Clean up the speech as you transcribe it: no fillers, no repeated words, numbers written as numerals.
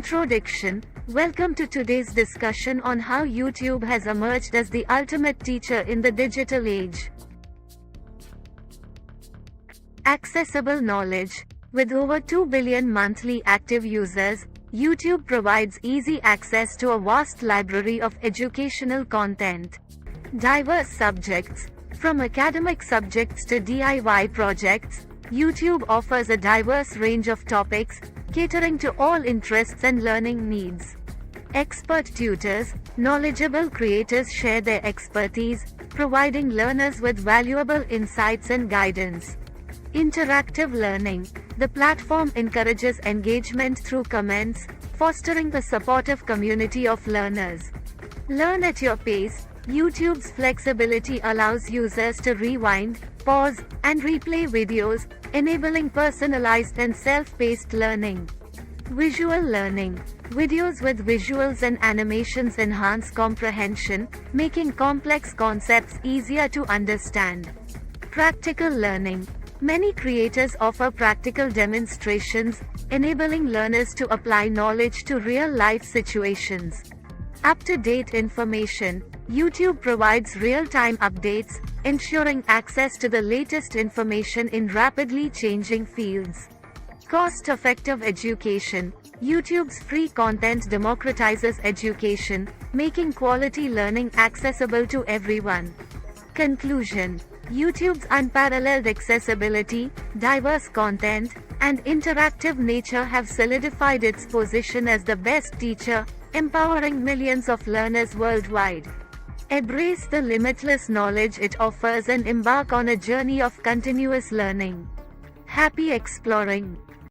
Introduction. Welcome to today's discussion on how YouTube has emerged as the ultimate teacher in the digital age. Accessible knowledge. With over 2 billion monthly active users, YouTube provides easy access to a vast library of educational content. Diverse subjects. From academic subjects to DIY projects, YouTube offers a diverse range of topics, catering to all interests and learning needs. Expert tutors. Knowledgeable creators share their expertise, providing learners with valuable insights and guidance. Interactive learning. The platform encourages engagement through comments, fostering a supportive community of learners. Learn at your pace. YouTube's flexibility allows users to rewind, pause, and replay videos, enabling personalized and self-paced learning. Visual learning. Videos with visuals and animations enhance comprehension, making complex concepts easier to understand. Practical learning. Many creators offer practical demonstrations, enabling learners to apply knowledge to real-life situations. Up-to-date information. YouTube provides real-time updates, ensuring access to the latest information in rapidly changing fields. Cost-effective education. YouTube's free content democratizes education, making quality learning accessible to everyone. Conclusion. YouTube's unparalleled accessibility, diverse content, and interactive nature have solidified its position as the best teacher, empowering millions of learners worldwide. Embrace the limitless knowledge it offers and embark on a journey of continuous learning. Happy exploring!